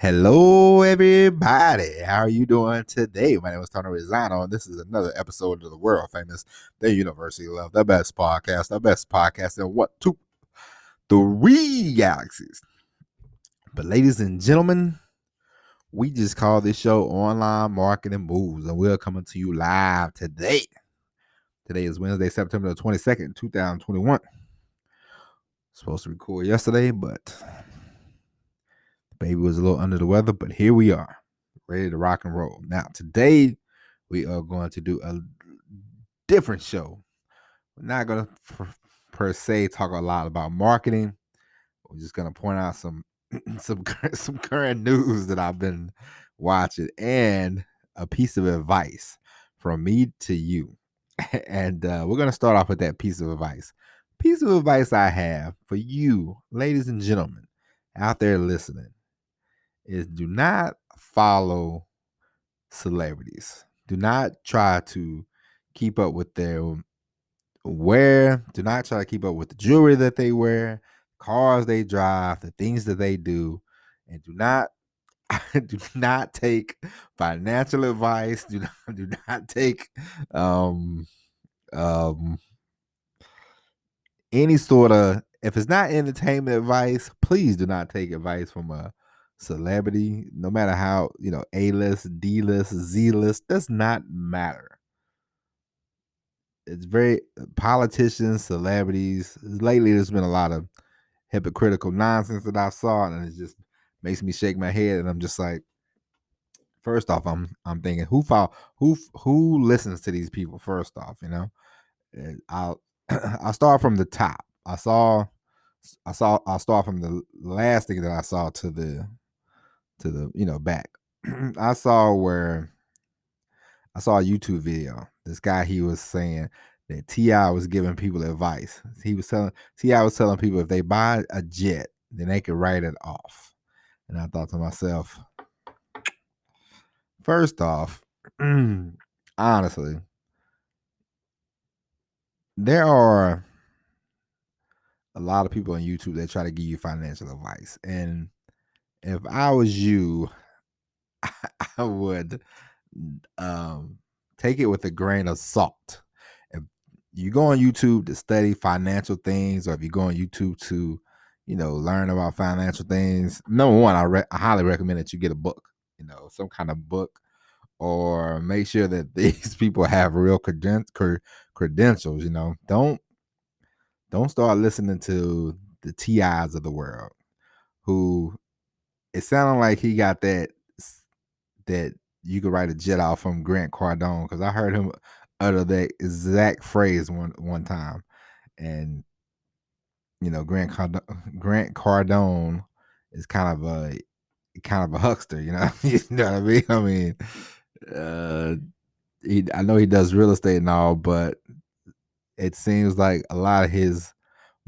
Hello, everybody. How are you doing today? My name is Tony Rizano, and this is another episode of the world famous, the University of Love, the best podcast in what, two, three galaxies. But, ladies and gentlemen, we just call this show Online Marketing Moves, and we're coming to you live today. Today is Wednesday, September the 22nd, 2021. Supposed to record yesterday, but baby was a little under the weather, but here we are, ready to rock and roll. Now, today we are going to do a different show. We're not going to per se talk a lot about marketing. We're just going to point out some current news that I've been watching and a piece of advice from me to you. And we're going to start off with that piece of advice. Piece of advice I have for you, ladies and gentlemen, out there listening, is do not follow celebrities. Do not try to keep up with their wear. Do not try to keep up with the jewelry that they wear, cars they drive, the things that they do, and do not take financial advice. Do not take any sort of, if it's not entertainment advice, please do not take advice from a celebrity, no matter how, A-list, D-list, Z-list, does not matter. It's very politicians, celebrities. Lately, there's been a lot of hypocritical nonsense that I saw, and it just makes me shake my head. And I'm just like, first off, I'm thinking, who listens to these people? First off, I'll start from the top. I'll start from the last thing that I saw to the back. I saw a YouTube video. This guy, he was saying that T.I. was giving people advice. T.I. was telling people if they buy a jet, then they could write it off. And I thought to myself, first off, honestly, there are a lot of people on YouTube that try to give you financial advice. And if I was you, I would take it with a grain of salt. If you go on YouTube to study financial things, or if you go on YouTube to, learn about financial things, number one, I highly recommend that you get a book, some kind of book, or make sure that these people have real credentials. Don't start listening to the TIs of the world, who it sounded like he got that you could write a jet off from Grant Cardone, because I heard him utter that exact phrase one time. And Grant Cardone is kind of a huckster, you know what I mean? I know he does real estate and all, but it seems like a lot of his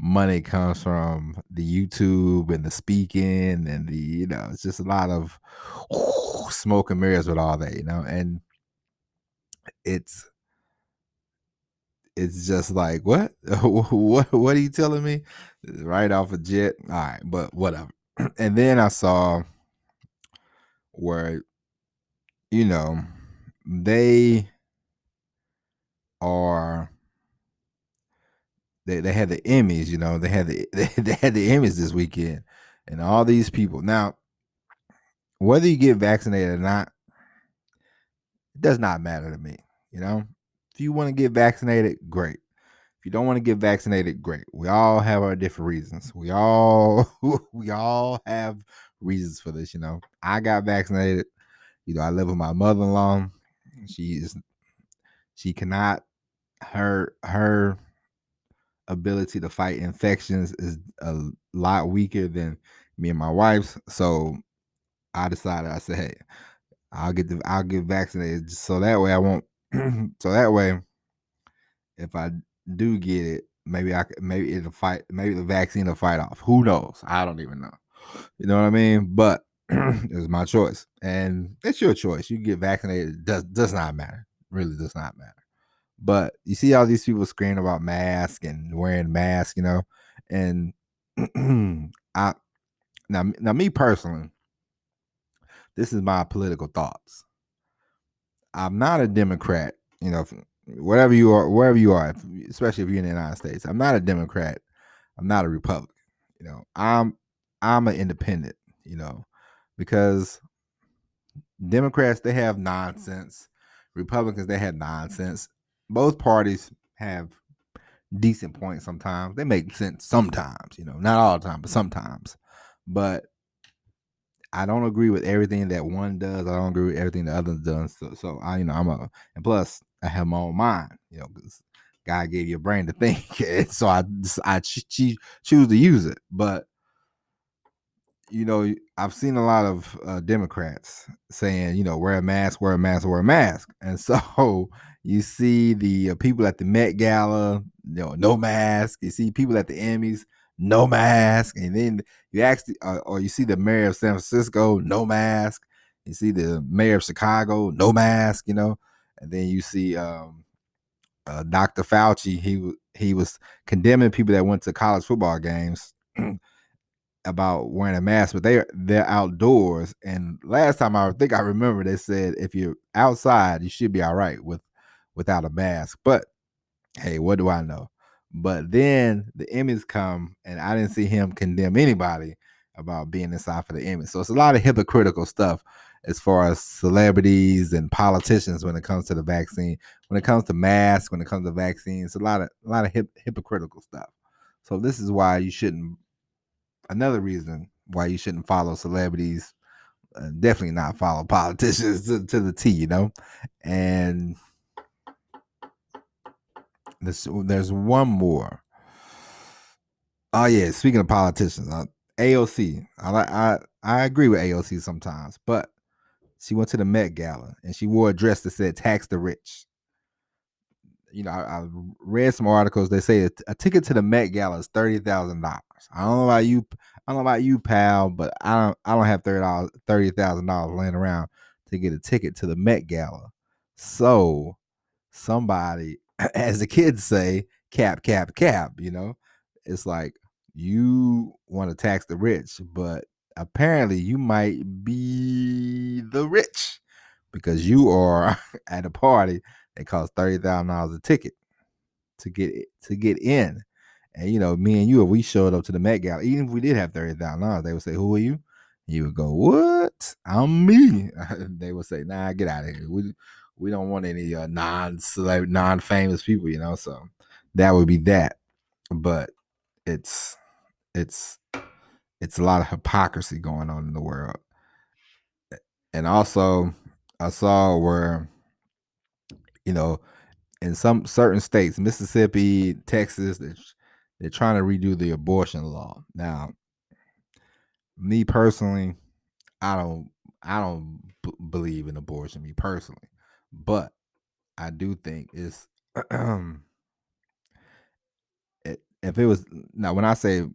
money comes from the YouTube and the speaking and the, it's just a lot of smoke and mirrors with all that, and it's just like, what? What are you telling me? Right off a jet? All right, but whatever. And then I saw where, they are, they had the Emmys, they had they had the Emmys this weekend, and all these people. Now, whether you get vaccinated or not, it does not matter to me. If you want to get vaccinated, great. If you don't want to get vaccinated, great. We all have our different reasons. We all have reasons for this. I got vaccinated. I live with my mother-in-law. She cannot, her ability to fight infections is a lot weaker than me and my wife's. So I decided, I said, hey, I'll get vaccinated, so that way I won't. So that way, if I do get it, maybe the vaccine will fight off. Who knows? I don't even know. You know what I mean? But it was my choice, and it's your choice. You get vaccinated, does not matter. Really does not matter. But you see all these people screaming about masks and wearing masks, and I now me personally, this is my political thoughts. I'm not a Democrat, wherever you are, especially if you're in the United States. I'm not a Democrat. I'm not a Republican. I'm an independent. Because Democrats, they have nonsense. Republicans, they have nonsense. Both parties have decent points sometimes. They make sense sometimes, not all the time, but sometimes. But I don't agree with everything that one does. I don't agree with everything the other does. So and plus I have my own mind, because God gave you a brain to think. So I choose to use it. But I've seen a lot of Democrats saying, wear a mask, wear a mask, wear a mask. And so you see the people at the Met Gala, no mask. You see people at the Emmys, no mask. And then you actually, or you see the mayor of San Francisco, no mask. You see the mayor of Chicago, no mask, And then you see Dr. Fauci, he was condemning people that went to college football games about wearing a mask, but they're outdoors. And last time I think I remember, they said if you're outside, you should be all right without a mask. But hey, what do I know? But then the Emmys come, and I didn't see him condemn anybody about being inside for the Emmys. So it's a lot of hypocritical stuff as far as celebrities and politicians when it comes to the vaccine, when it comes to masks, when it comes to vaccines, a lot of hypocritical stuff. So this is why you shouldn't. Another reason why you shouldn't follow celebrities, definitely not follow politicians to the T, And there's one more. Oh yeah, speaking of politicians, AOC. I agree with AOC sometimes, but she went to the Met Gala and she wore a dress that said "Tax the Rich." I read some articles. They say a ticket to the Met Gala is $30,000. I don't know about you. I don't know about you, pal, but I don't have $30,000 laying around to get a ticket to the Met Gala. So somebody, as the kids say, cap, cap, cap. It's like you want to tax the rich, but apparently you might be the rich because you are at a party that costs $30,000 a ticket to get in. And me and you, if we showed up to the Met Gala, even if we did have $30,000, they would say, "Who are you?" You would go, "What? I'm me." They would say, "Nah, get out of here. We don't want any non-celebrity, non-famous people." So that would be that. But it's a lot of hypocrisy going on in the world. And also, I saw where in some certain states, Mississippi, Texas, they're trying to redo the abortion law. Now, me personally, I don't believe in abortion, me personally, but I do think it's if it was now when I say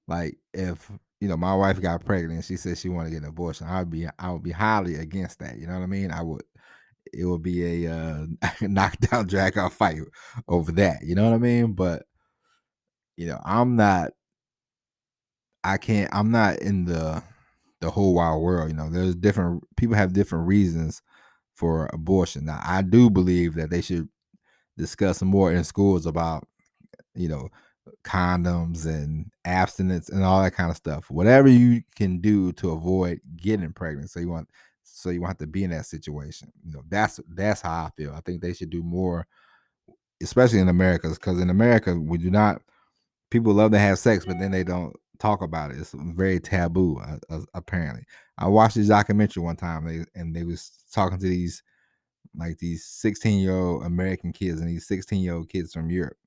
like if my wife got pregnant and she said she wanted to get an abortion, I would be highly against that. You know what I mean? It would be a knockdown drag out fight over that. You know what I mean? But I'm not in the whole wide world. There's different people have different reasons for abortion. Now, I do believe that they should discuss more in schools about, you know, condoms and abstinence and all that kind of stuff. Whatever you can do to avoid getting pregnant, so you won't have to be in that situation. That's how I feel. I think they should do more, especially in America, because in America we do not. People love to have sex, but then they don't talk about it. It's very taboo, apparently. I watched this documentary one time, and they was talking to these 16-year-old American kids and these 16-year-old kids from Europe,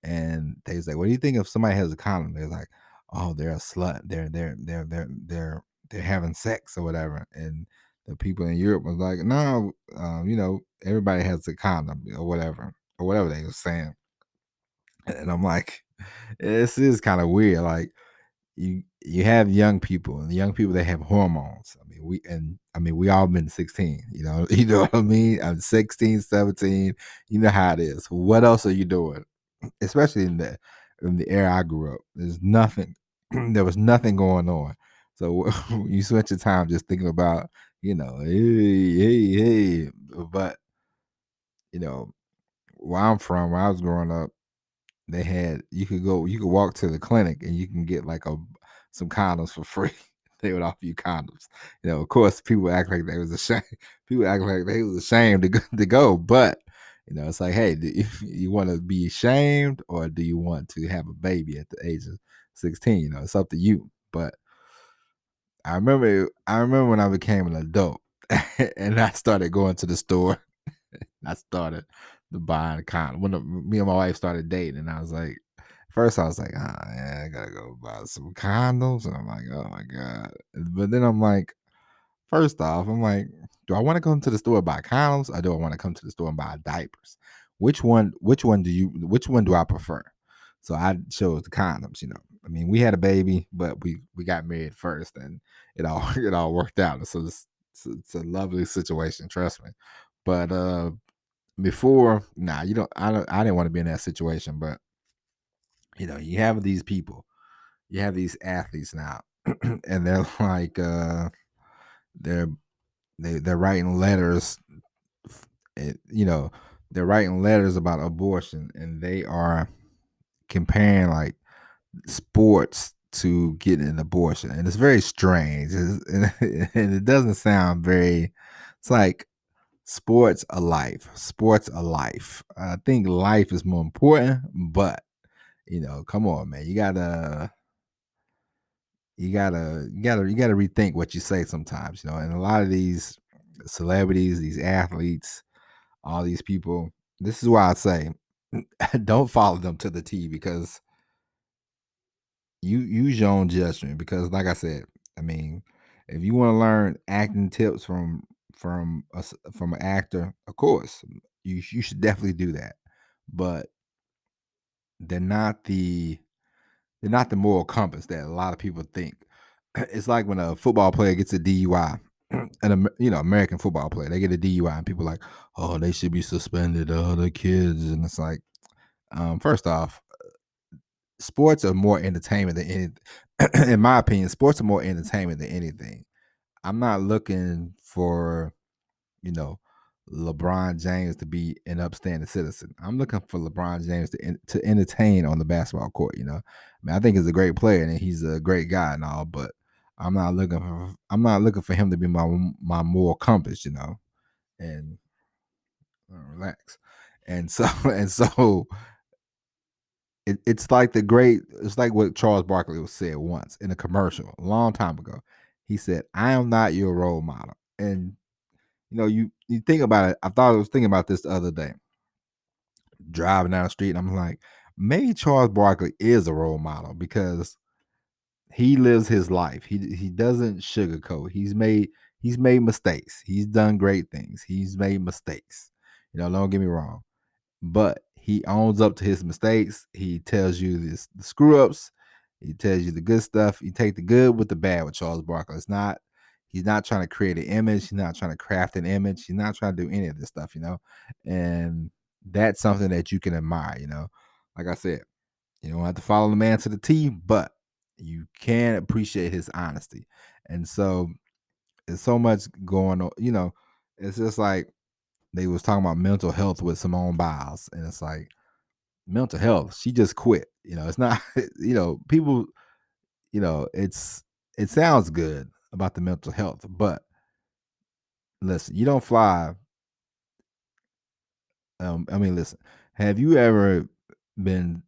and they was like, "What do you think if somebody has a condom?" They're like, "Oh, they're a slut. They're having sex or whatever." And the people in Europe was like, "No, everybody has a condom or whatever they were saying." And I'm like, this is kind of weird. Like you have young people, and the young people, they have hormones. We all been 16, you know what I mean? I'm 16, 17, you know how it is. What else are you doing? Especially in the era I grew up. There's nothing there was nothing going on. So you spent your time just thinking about, hey. But you know, where I'm from, where I was growing up, they had you could walk to the clinic and you can get like some condoms for free. They would offer you condoms. Of course, people act like they was ashamed. People act like they was ashamed to go, but it's like, hey, do you want to be ashamed or do you want to have a baby at the age of 16? It's up to you. But I remember when I became an adult and I started going to the store. I started to buy a condom. When me and my wife started dating, and I was like, first I was like, yeah, I gotta go buy some condoms. And I'm like, oh my God. But then I'm like, first off, I'm like, do I want to come to the store and buy condoms or do I want to come to the store and buy diapers? Which one do I prefer? So I chose the condoms. I mean, we had a baby, but we got married first and it all it all worked out. So it's a lovely situation, trust me. But before, nah, I didn't want to be in that situation, but you have these people, you have these athletes now, and they're like they're they're writing letters, you know, they're writing letters about abortion, and they are comparing like sports to getting an abortion, and it's very strange, and it doesn't sound very. It's like sports are life. Sports are life. I think life is more important, but come on, man. You gotta rethink what you say sometimes, and a lot of these celebrities, these athletes, all these people, this is why I say don't follow them to the T because you use your own judgment because like I said, I mean, if you want to learn acting tips from an actor, of course, you should definitely do that. But they're not the they're not the moral compass that a lot of people think. It's like when a football player gets a DUI, American football player, they get a DUI, and people are like, oh, they should be suspended. Oh, the kids, and it's like, first off, sports are more entertainment than any. In my opinion, sports are more entertainment than anything. I'm not looking for you know, LeBron James to be an upstanding citizen. I'm looking for LeBron James to entertain on the basketball court. I mean, I think he's a great player and he's a great guy and all, but I'm not looking for him to be my moral compass. And relax. And so and so it's like what Charles Barkley was said once in a commercial a long time ago. He said, "I am not your role model," and you think about it. I was thinking about this the other day, driving down the street, and I'm like, maybe Charles Barkley is a role model because he lives his life. He doesn't sugarcoat. He's made mistakes. He's done great things. He's made mistakes. Don't get me wrong. But he owns up to his mistakes. He tells you the screw ups. He tells you the good stuff. You take the good with the bad with Charles Barkley. He's not trying to create an image. He's not trying to craft an image. He's not trying to do any of this stuff. And that's something that you can admire. Like I said, you don't have to follow the man to the T, but you can appreciate his honesty. And so there's so much going on. It's just like they was talking about mental health with Simone Biles, and it's like mental health. She just quit. It's not. People. It sounds good about the mental health, but listen, you don't fly. I mean, listen. Have you ever been?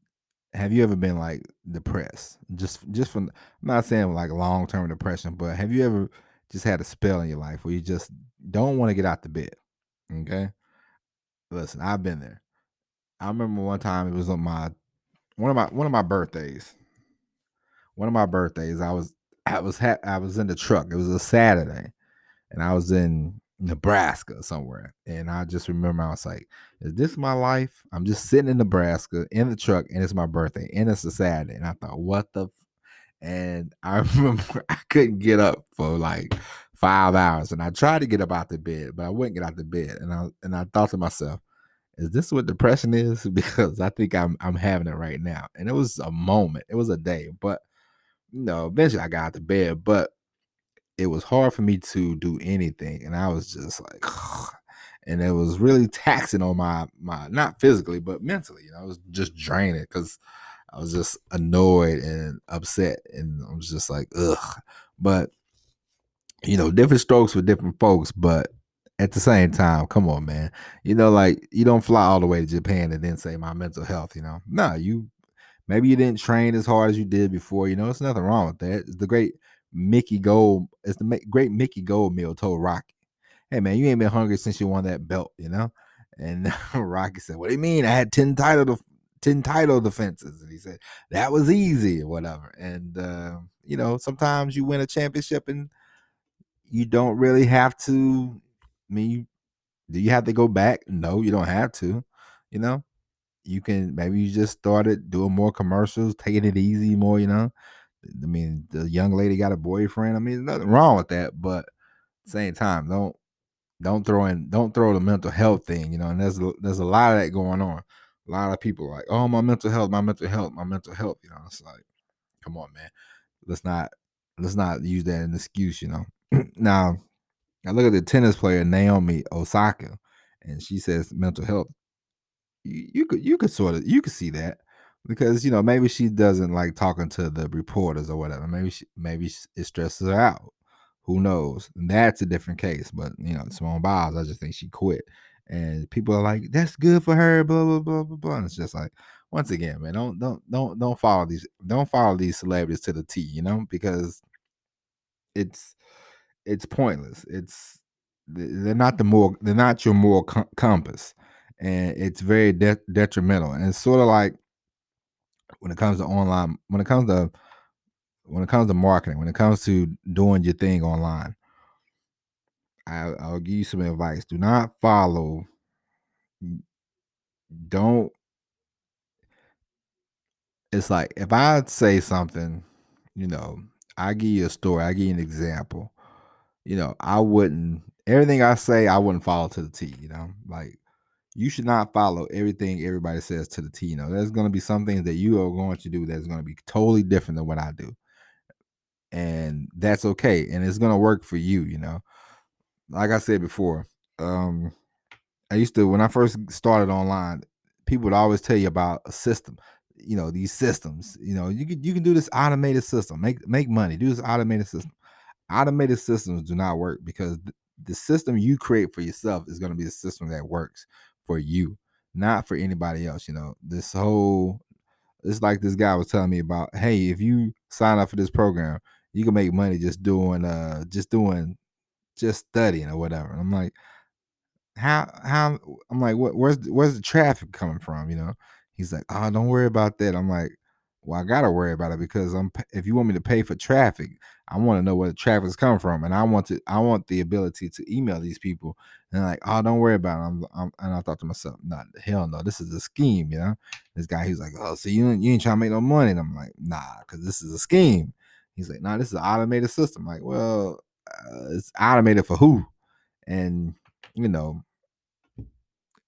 Have you ever been like depressed? Just from. I'm not saying like long term depression, but have you ever just had a spell in your life where you just don't want to get out the bed? Okay, listen, I've been there. I remember one time it was on one of my birthdays. One of my birthdays, I was in the truck. It was a Saturday, and I was in Nebraska somewhere. And I just remember I was like, "Is this my life?" I'm just sitting in Nebraska in the truck, and it's my birthday, and it's a Saturday. And I thought, "What the?" And I remember I couldn't get up for like 5 hours, and I tried to get up out the bed, but I wouldn't get out the bed. And I thought to myself, is this what depression is? Because I think I'm having it right now. And it was a moment. It was a day. But eventually I got out to bed. But it was hard for me to do anything, and I was just like, and it was really taxing on my not physically but mentally. It was just draining because I was just annoyed and upset, and I was just like, ugh. But different strokes for different folks, but at the same time, come on, man. Like you don't fly all the way to Japan and then say my mental health, No, maybe you didn't train as hard as you did before, there's nothing wrong with that. It's the great great Mickey Gold meal told Rocky. Hey man, you ain't been hungry since you won that belt. And Rocky said, what do you mean? I had 10 title defenses. And he said, that was easy or whatever. And sometimes you win a championship and you don't really have to. I mean, do you have to go back? No, you don't have to. You know, you can maybe you just started doing more commercials, taking it easy more. I mean, the young lady got a boyfriend. I mean, there's nothing wrong with that, but at the same time, don't throw the mental health thing. And there's a lot of that going on. A lot of people are like, oh, my mental health, my mental health, my mental health. It's like, come on, man. Let's not use that as an excuse. Now, I look at the tennis player Naomi Osaka, and she says mental health. You could see that because maybe she doesn't like talking to the reporters or whatever. Maybe it stresses her out. Who knows? And that's a different case. But Simone Biles, I just think she quit, and people are like, "That's good for her." Blah blah blah blah blah. And it's just like, once again, man, don't follow these celebrities to the T. Because it's pointless. They're not your moral compass, and it's very detrimental. And it's sort of like when it comes to online, when it comes to marketing, when it comes to doing your thing online. I'll give you some advice. Do not follow. Don't. It's like if I say something, I give you a story. I give you an example. I wouldn't everything I say, I wouldn't follow to the T, Like you should not follow everything everybody says to the T. There's gonna be some things that you are going to do that's gonna be totally different than what I do. And that's okay. And it's gonna work for you. Like I said before, I used to when I first started online, people would always tell you about a system. These systems. You can do this automated system, make money, do this automated system. Automated systems do not work because the system you create for yourself is going to be a system that works for you, not for anybody else. It's like this guy was telling me about, hey, if you sign up for this program, you can make money just studying or whatever. And I'm like, how I'm like, where's the traffic coming from? He's like, oh, don't worry about that. I'm like, well, I gotta worry about it because if you want me to pay for traffic, I want to know where the traffic is coming from, and I want the ability to email these people. And like, oh, don't worry about it. And I thought to myself, nah, hell no, this is a scheme. This guy, he's like, oh, so you ain't trying to make no money. And I'm like, nah, because this is a scheme. He's like, nah, this is an automated system. I'm like, well, it's automated for who? And you know,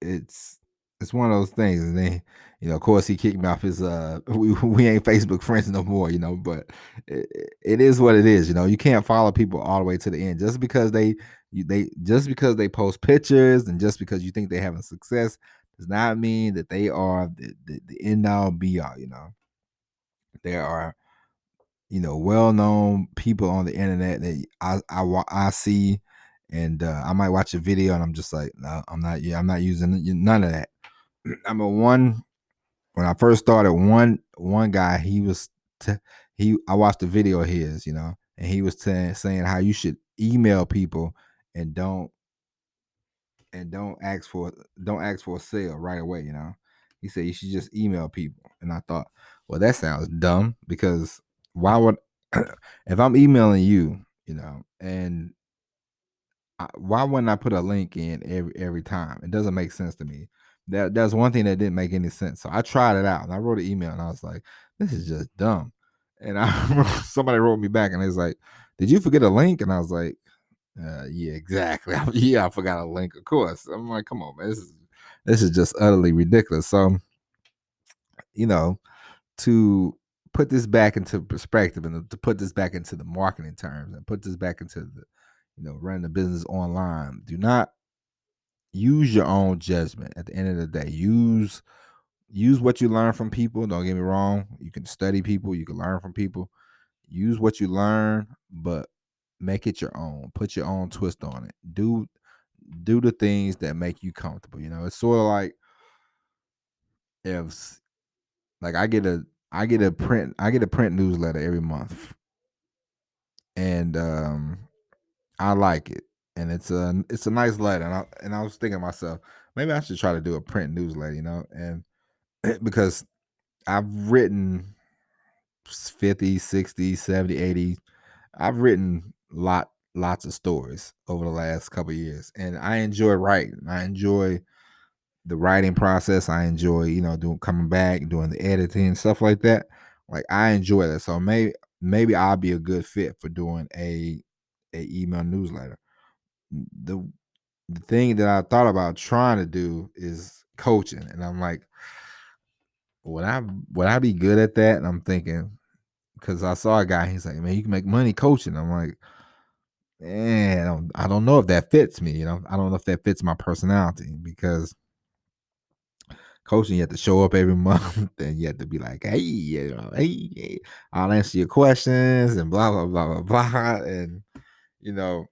it's one of those things. And then, of course, he kicked me off his. We ain't Facebook friends no more, But it is what it is, You can't follow people all the way to the end just because they post pictures and just because you think they're having success does not mean that they are the end all be all. There are well known people on the internet that I see. And I might watch a video and I'm just like, no, I'm not. Yeah, I'm not using none of that. When I first started, one guy, I watched a video of his, and he was saying how you should email people and don't ask for a sale right away. He said you should just email people, and I thought, well, that sounds dumb because why would if I'm emailing you, and why wouldn't I put a link in every time? It doesn't make sense to me. That's one thing that didn't make any sense. So I tried it out and I wrote an email and I was like, this is just dumb. And somebody wrote me back and it was like, did you forget a link? And I was like, yeah, exactly. Yeah, I forgot a link, of course. I'm like, come on, man, this is just utterly ridiculous. So, to put this back into perspective and to put this back into the marketing terms and put this back into the, running the business online. Do not use your own judgment. At the end of the day, use what you learn from people. Don't get me wrong. You can study people. You can learn from people. Use what you learn, but make it your own. Put your own twist on it. Do the things that make you comfortable. It's sort of like if like I get a print newsletter every month, and I like it, and it's a nice letter, and I was thinking to myself, maybe I should try to do a print newsletter, and because I've written 50, 60, 70, 80. I've written lots of stories over the last couple of years, and I enjoy writing. I enjoy the writing process. I enjoy, doing coming back, doing the editing, stuff like that. Like I enjoy that. So maybe I'll be a good fit for doing a email newsletter. The the thing that I thought about trying to do is coaching, and I'm like, would I be good at that? And I'm thinking, because I saw a guy, he's like, man, you can make money coaching. I'm like, man, I don't know if that fits me. I don't know if that fits my personality, because coaching, you have to show up every month and you have to be like, hey, hey, I'll answer your questions and blah, blah, blah, blah, blah. And, you know,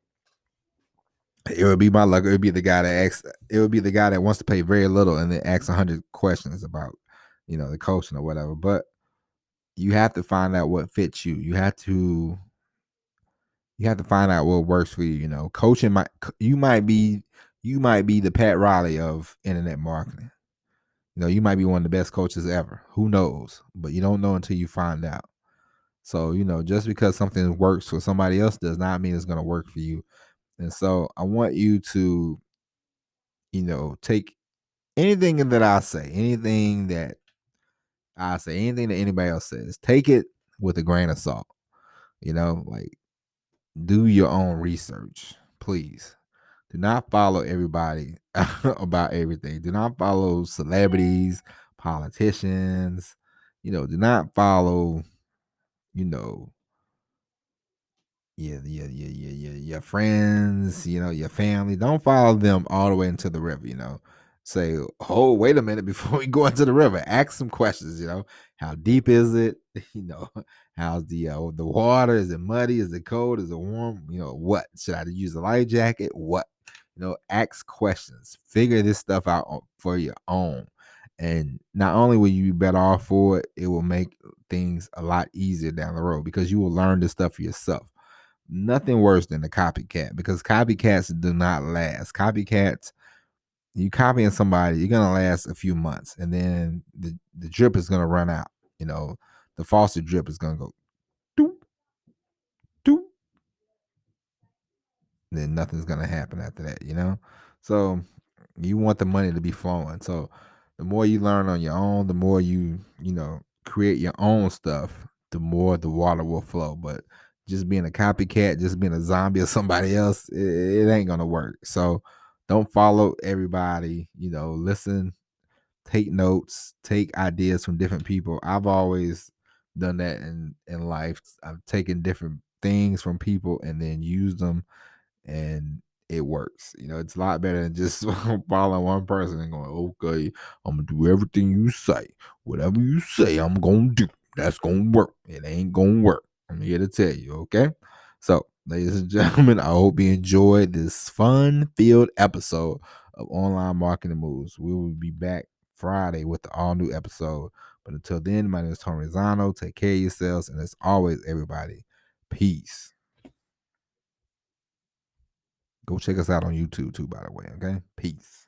it would be my luck. It would be the guy that wants to pay very little and then asks 100 questions about, the coaching or whatever. But you have to find out what fits you. You have to find out what works for you. Coaching you might be the Pat Riley of internet marketing. You might be one of the best coaches ever. Who knows? But you don't know until you find out. So, just because something works for somebody else does not mean it's going to work for you. And so I want you to, take anything that I say, anything that anybody else says, take it with a grain of salt. Like, do your own research, please. Do not follow everybody about everything. Do not follow celebrities, politicians. Do not follow, you know, your friends, your family. Don't follow them all the way into the river. Say, oh, wait a minute before we go into the river. Ask some questions. How deep is it? You know, how's the water? Is it muddy? Is it cold? Is it warm? What should I use a life jacket? What? Ask questions. Figure this stuff out for your own. And not only will you be better off for it, it will make things a lot easier down the road, because you will learn this stuff for yourself. Nothing worse than a copycat, because copycats do not last. Copycats, you copying somebody, you're gonna last a few months, and then the drip is gonna run out. The faucet drip is gonna go doop, doop, then nothing's gonna happen after that. So you want the money to be flowing. So the more you learn on your own, the more you create your own stuff, the more the water will flow. But just being a copycat, just being a zombie of somebody else, it ain't gonna work. So don't follow everybody. Listen, take notes, take ideas from different people. I've always done that in life. I've taken different things from people and then used them, and it works. It's a lot better than just following one person and going, okay, I'm gonna do everything you say. Whatever you say, I'm gonna do. That's gonna work. It ain't gonna work. I'm here to tell you, okay? So, ladies and gentlemen, I hope you enjoyed this fun-filled episode of Online Marketing Moves. We will be back Friday with the all-new episode. But until then, my name is Tony Rizzano. Take care of yourselves, and as always, everybody, peace. Go check us out on YouTube too, by the way. Okay. Peace.